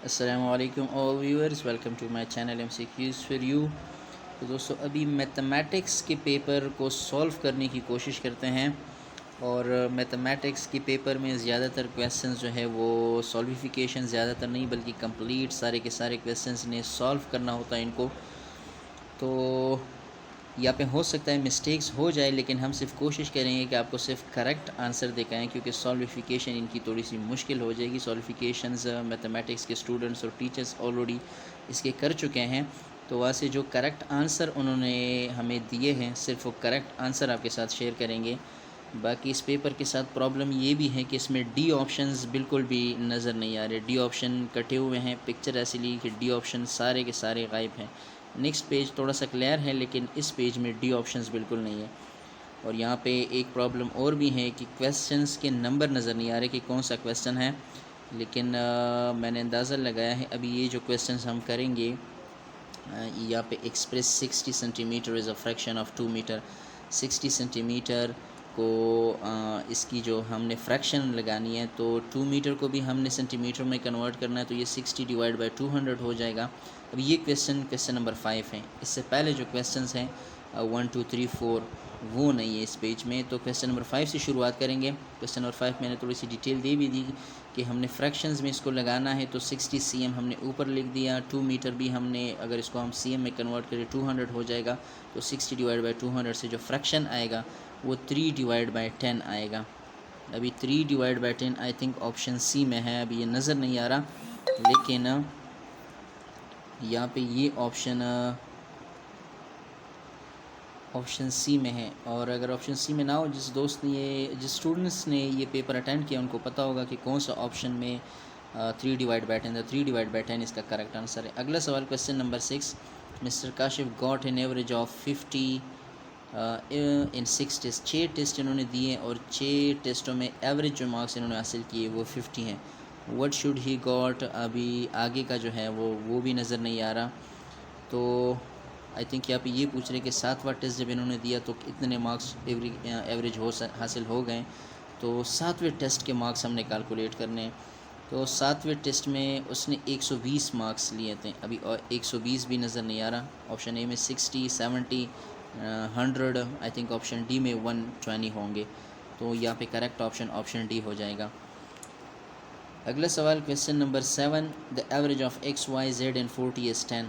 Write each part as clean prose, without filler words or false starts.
अस्सलामुअलैकुम all viewers, welcome to my channel MCQs for you. तो दोस्तों, अभी मैथमेटिक्स के पेपर को सॉल्व करने की कोशिश करते हैं और मैथमेटिक्स के पेपर में ज़्यादातर क्वेश्चंस जो है वो सॉल्विफिकेशन ज़्यादातर नहीं बल्कि कंप्लीट सारे के सारे क्वेश्चंस ने सॉल्व करना होता है इनको। तो यहाँ पे हो सकता है मिस्टेक्स हो जाए, लेकिन हम सिर्फ कोशिश करेंगे कि आपको सिर्फ करेक्ट आंसर दिखाएं, क्योंकि सॉल्विफिकेशन इनकी थोड़ी सी मुश्किल हो जाएगी। सॉल्विफिकेशंस मैथमेटिक्स के स्टूडेंट्स और टीचर्स ऑलरेडी इसके कर चुके हैं, तो वहाँ से जो करेक्ट आंसर उन्होंने हमें दिए हैं सिर्फ वो करेक्ट आंसर आपके साथ शेयर करेंगे। बाकी इस पेपर के साथ प्रॉब्लम ये भी है कि इसमें डी ऑप्शंस बिल्कुल भी नज़र नहीं आ रहे। डी ऑप्शन कटे हुए हैं, पिक्चर ऐसी ली कि डी ऑप्शन सारे के सारे गायब हैं। नेक्स्ट पेज थोड़ा सा क्लियर है, लेकिन इस पेज में डी ऑप्शंस बिल्कुल नहीं है। और यहाँ पे एक प्रॉब्लम और भी है कि क्वेश्चंस के नंबर नज़र नहीं आ रहे कि कौन सा क्वेश्चन है, लेकिन मैंने अंदाज़ा लगाया है। अभी ये जो क्वेश्चंस हम करेंगे, यहाँ पे express 60 centimetre is a fraction of 2 metre. 60 centimetre को इसकी जो हमने फ्रैक्शन लगानी है, तो 2 मीटर को भी हमने सेंटीमीटर में कन्वर्ट करना है, तो ये 60 डिवाइड बाई 200 हो जाएगा। अब ये क्वेश्चन नंबर 5 है। इससे पहले जो क्वेश्चंस हैं 1 2 3 4 वो नहीं है इस पेज में। तो क्वेश्चन नंबर 5 से शुरुआत करेंगे। क्वेश्चन नंबर 5 मैंने थोड़ी सी डिटेल दे भी दी कि हमने फ्रैक्शंस में इसको लगाना है, तो 60 cm हमने ऊपर लिख दिया। 2 मीटर भी हमने, अगर इसको हम cm में कन्वर्ट करें 200 हो जाएगा। तो 60 डिवाइड बाई 200 से जो फ्रैक्शन आएगा वो 3 डिवाइड बाई 10 आएगा। अभी 3 divide by 10 I think option C में है, अभी ये नज़र नहीं आ रहा, लेकिन यहाँ पे ये ऑप्शन सी में है। और अगर ऑप्शन सी में ना हो, जिस स्टूडेंट्स ने ये पेपर अटेंड किया उनको पता होगा कि कौन सा ऑप्शन में 3 डिवाइड बाई 10, 3 डिवाइड बाई 10 इसका करेक्ट आंसर है। अगला सवाल question number 6। Mister Kashif got an average of 50 in 6 test. 6 test इन्होंने दिए और 6 टेस्टों में एवरेज जो मार्क्स इन्होंने हासिल किए वो 50 हैं। व्हाट शुड ही गॉट, अभी आगे का जो है वो भी नज़र नहीं आ रहा। तो आई थिंक यहाँ पे ये पूछ रहे कि 7वां टेस्ट जब इन्होंने दिया तो इतने मार्क्स एवरेज हासिल हो गए। तो 7वें टेस्ट के मार्क्स हमने कैलकुलेट करने हैं। तो 7वें टेस्ट में उसने 120 मार्क्स लिए थे, अभी और 120 भी नज़र नहीं आ रहा। ऑप्शन ए में 60 70 100, आई थिंक ऑप्शन डी में 120 होंगे। तो यहाँ पे करेक्ट ऑप्शन ऑप्शन डी हो जाएगा। अगला सवाल question number 7। The average of x y z and 40 is 10।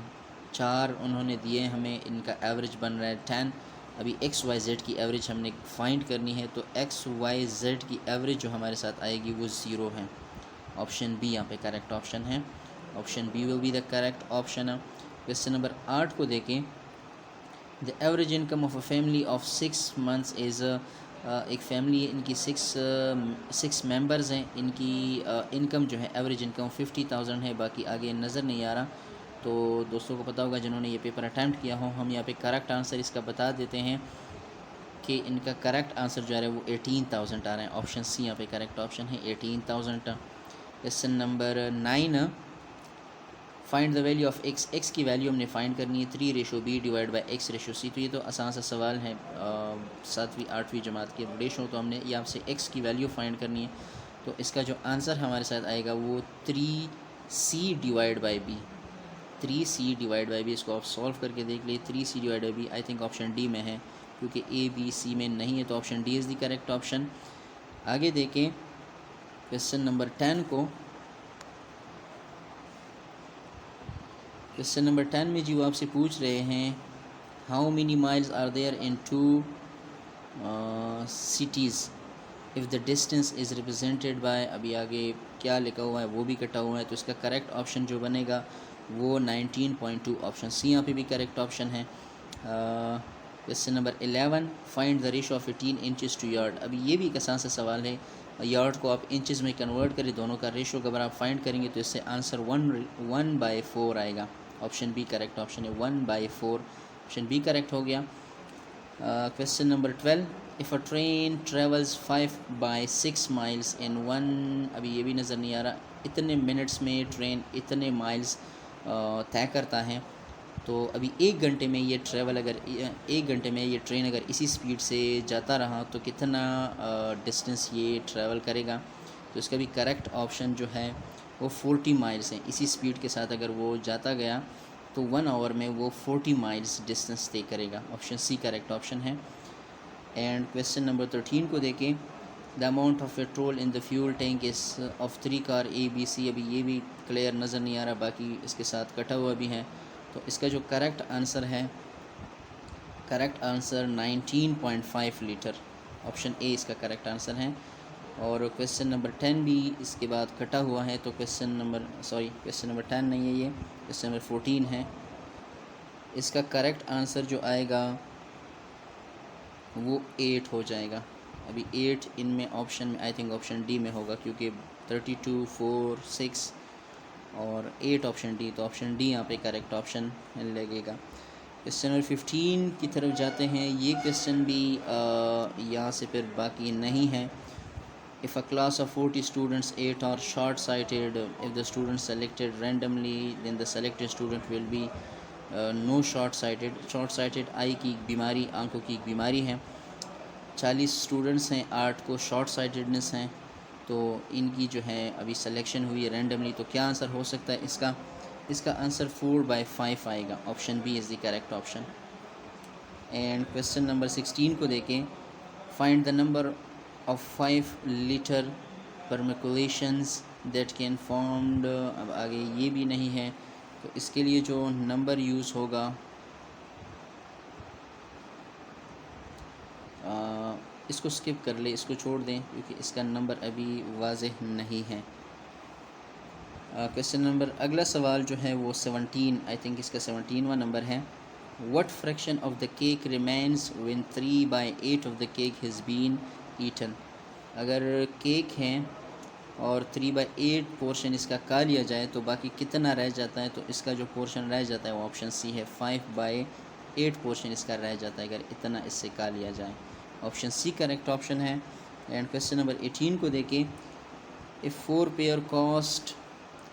4 उन्होंने दिए, हमें इनका एवरेज बन रहा है 10। अभी एक्स वाई जेड की एवरेज हमने फाइंड करनी है, तो एक्स वाई जेड की एवरेज जो हमारे साथ आएगी वो 0 है। ऑप्शन बी यहाँ पे करेक्ट ऑप्शन है। Option B will be the correct option. Question number 8 को देखें। The average income of a family of 6 months is, एक फैमिली है, इनकी 6 मेंबर्स हैं। इनकी इनकम जो है एवरेज इनकम 50,000 है, बाकी आगे नज़र नहीं आ रहा। तो दोस्तों को पता होगा जिन्होंने ये पेपर अटैम्प्ट किया हो, हम यहाँ पे करेक्ट आंसर इसका बता देते हैं कि इनका करेक्ट आंसर जो है वो 18,000 आ रहा है। ऑप्शन सी यहाँ पे करेक्ट ऑप्शन है, 18,000। Question number 9। Find the value of x. X की वैल्यू हमने फाइंड करनी है 3:b divide by x ratio c. तो ये तो आसान सा सवाल है, 7वीं 8वीं जमात के रेशो। तो हमने यहाँ से x की वैल्यू फाइंड करनी है, तो इसका जो आंसर हमारे साथ आएगा वो 3c divide by b। 3c divide by b, इसको आप सॉल्व करके देख लीजिए। 3c divide by b I think option D में है, क्योंकि a b c में नहीं है, तो option D is the correct option. आगे देखें क्वेश्चन नंबर 10 को। क्वेश्चन नंबर 10 में जी वो आपसे पूछ रहे हैं how many miles are there in 2 cities if the distance is represented by, अभी आगे क्या लिखा हुआ है वो भी कटा हुआ है। तो इसका करेक्ट ऑप्शन जो बनेगा वो 19.2, ऑप्शन सी यहाँ पे भी करेक्ट ऑप्शन है। Question number 11। Find the ratio of 18 inches to yard. अभी ये भी एक आसान सा सवाल है। यार्ड को आप इंचज़ में कन्वर्ट करें, दोनों का रेशो अगर आप फाइंड करेंगे तो इससे आंसर 1/4 आएगा। ऑप्शन बी करेक्ट ऑप्शन है, 1/4। ऑप्शन बी करेक्ट हो गया। Question number 12। If a train travels 5/6 miles इन 1, अभी ये भी नज़र नहीं आ रहा। इतने मिनट्स में ट्रेन इतने माइल्स तय करता है। तो अभी 1 घंटे में ये ट्रैवल, अगर 1 घंटे में ये ट्रेन अगर इसी स्पीड से जाता रहा तो कितना डिस्टेंस ये ट्रैवल करेगा। तो इसका भी करेक्ट ऑप्शन जो है वो 40 माइल्स हैं। इसी स्पीड के साथ अगर वो जाता गया तो 1 आवर में वो 40 माइल्स डिस्टेंस तय करेगा। ऑप्शन सी करेक्ट ऑप्शन है। एंड क्वेश्चन नंबर 13 को देखें, the amount of petrol in the fuel tank is of 3 car a b c. अभी ये भी क्लियर नज़र नहीं आ रहा, बाकी इसके साथ कटा हुआ भी है। तो इसका जो करेक्ट आंसर है, correct answer 19.5 litre. Option A इसका करेक्ट आंसर है। और क्वेश्चन नंबर 10 भी इसके बाद कटा हुआ है, तो क्वेश्चन नंबर 10 नहीं है, ये क्वेश्चन नंबर 14 है। इसका करेक्ट आंसर जो आएगा वो 8 हो जाएगा। अभी 8 इनमें ऑप्शन में आई थिंक ऑप्शन डी में होगा, क्योंकि 32, 4, 6 और 8 ऑप्शन डी, तो ऑप्शन डी यहाँ पे करेक्ट ऑप्शन लगेगा। क्वेश्चन नंबर 15 की तरफ जाते हैं। ये क्वेश्चन भी यहाँ से फिर बाकी नहीं है। If a class of 40 students, 8 are short-sighted. If the students selected randomly, then the selected student will be no short-sighted. Short-sighted आई की बीमारी, आंखों की एक बीमारी है। 40 स्टूडेंट्स हैं, 8 को शॉर्ट साइटेडनेस हैं, तो इनकी जो है अभी सिलेक्शन हुई है रैंडमली। तो क्या आंसर हो सकता है इसका? इसका आंसर 4/5 आएगा। Option B is the correct option. And question number 16 को देखें, find the number of 5 liter permiculations that can formed। अब आगे ये भी नहीं है, तो इसके लिए जो नंबर यूज़ होगा इसको स्किप कर ले, इसको छोड़ दें, क्योंकि इसका नंबर अभी वाज़ेह नहीं है। क्वेश्चन नंबर, अगला सवाल जो है वो 17, आई थिंक इसका 17वां नंबर है। What fraction of the cake remains when 3/8 of the cake has been eaten. अगर केक है और 3/8 पोर्शन इसका खा लिया जाए तो बाकी कितना रह जाता है? तो इसका जो पोर्शन रह जाता है वो ऑप्शन सी है, 5/8 पोर्शन इसका रह जाता है अगर इतना इससे खा लिया जाए। ऑप्शन सी करेक्ट ऑप्शन है। एंड क्वेश्चन नंबर 18 को देखें, if 4 pear cost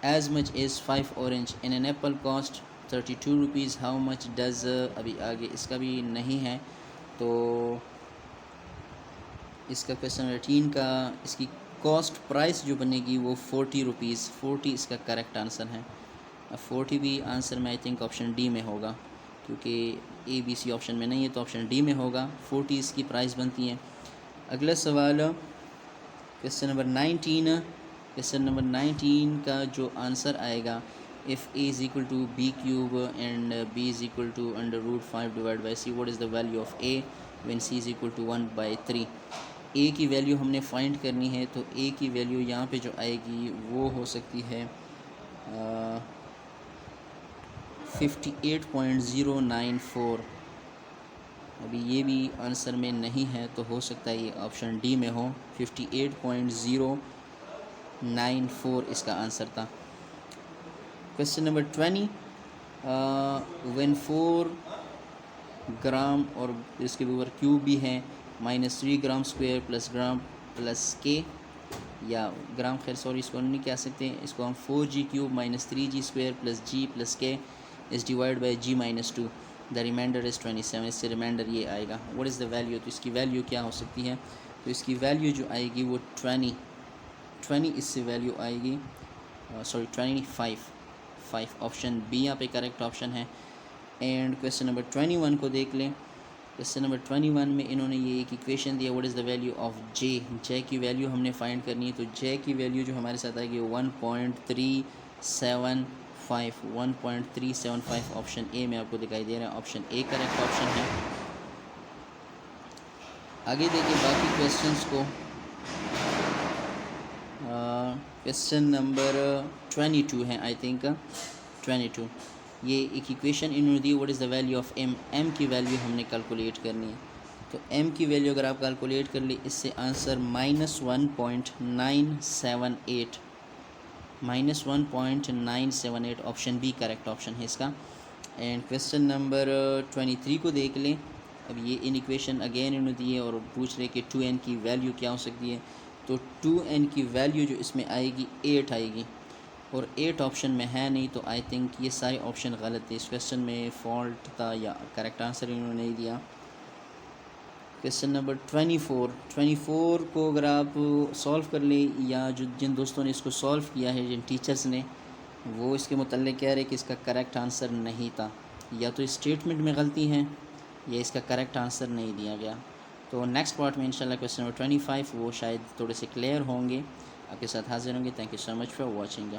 as much as 5 orange in an apple cost 32 rupees, how much does. अभी आगे इसका भी नहीं है, तो इसका क्वेश्चन 18 का इसकी कॉस्ट प्राइस जो बनेगी वो 40 रुपीज़, 40 इसका करेक्ट आंसर है। अब 40 भी आंसर में आई थिंक ऑप्शन डी में होगा, क्योंकि ए बी सी ऑप्शन में नहीं है, तो ऑप्शन डी में होगा। 40 इसकी प्राइस बनती है। अगला सवाल क्वेश्चन नंबर 19। क्वेश्चन नंबर 19 का जो आंसर आएगा, if a is equal to b cube and b is equal to √5 divide by c, what is the value of a when c is equal to 1/3। A की value हमने find करनी है, तो ए की value यहाँ पे जो आएगी वो हो सकती है 58.094। अभी ये भी आंसर में नहीं है, तो हो सकता है ये ऑप्शन डी में हो, 58.094 इसका आंसर था। क्वेश्चन नंबर 20, व्हेन 4 ग्राम और इसके ऊपर क्यूब भी है -3 ग्राम स्क्वायर प्लस ग्राम प्लस के, या ग्राम, खैर सॉरी इसको नहीं कह सकते, इसको हम 4g cube -3g square plus g plus k is divide by g -2, the remainder is 27। इससे रिमाइंडर ये आएगा। What is the value? तो इसकी वैल्यू क्या हो सकती है? तो इसकी वैल्यू जो आएगी वो 20 इससे वैल्यू आएगी, सॉरी 25। ऑप्शन बी यहाँ पे करेक्ट ऑप्शन है। एंड क्वेश्चन नंबर 21 को देख लें। क्वेश्चन नंबर 21 में इन्होंने ये एक इक्वेशन दिया, what is the value of j की वैल्यू हमने फाइंड करनी है। तो जे की वैल्यू जो हमारे साथ आएगी 1.375 ऑप्शन ए में आपको दिखाई दे रहा है। ऑप्शन ए करेक्ट ऑप्शन है। आगे देखिए बाकी क्वेश्चंस को। क्वेश्चन नंबर 22 है आई थिंक, 22। ये एक इक्वेशन इन्होंने दी, what is the value of m की वैल्यू हमने कैलकुलेट करनी है। तो एम की वैल्यू अगर आप कैलकुलेट कर ले, इससे answer -1.978 option B correct option है इसका। एंड क्वेश्चन नंबर 23 को देख लें। अब ये इन इक्वेशन अगेन इन्होंने दी है और पूछ रहे कि 2n की वैल्यू क्या हो सकती है। तो 2n की वैल्यू जो इसमें आएगी 8 आएगी, और 8 ऑप्शन में है नहीं, तो आई थिंक ये सारे ऑप्शन गलत थे। इस क्वेश्चन में फॉल्ट था या करेक्ट आंसर इन्होंने नहीं दिया। क्वेश्चन नंबर 24 को अगर आप सॉल्व कर लें, या जो जिन दोस्तों ने इसको सॉल्व किया है, जिन टीचर्स ने, वो इसके मुतल्लिक़ कह रहे कि इसका करेक्ट आंसर नहीं था, या तो स्टेटमेंट में गलती है या इसका करेक्ट आंसर नहीं दिया गया। तो नेक्स्ट पार्ट में इंशाल्लाह क्वेश्चन नंबर 25 वो शायद थोड़े से क्लियर होंगे, आपके साथ हाजिर होंगे। Thank you so much for watching.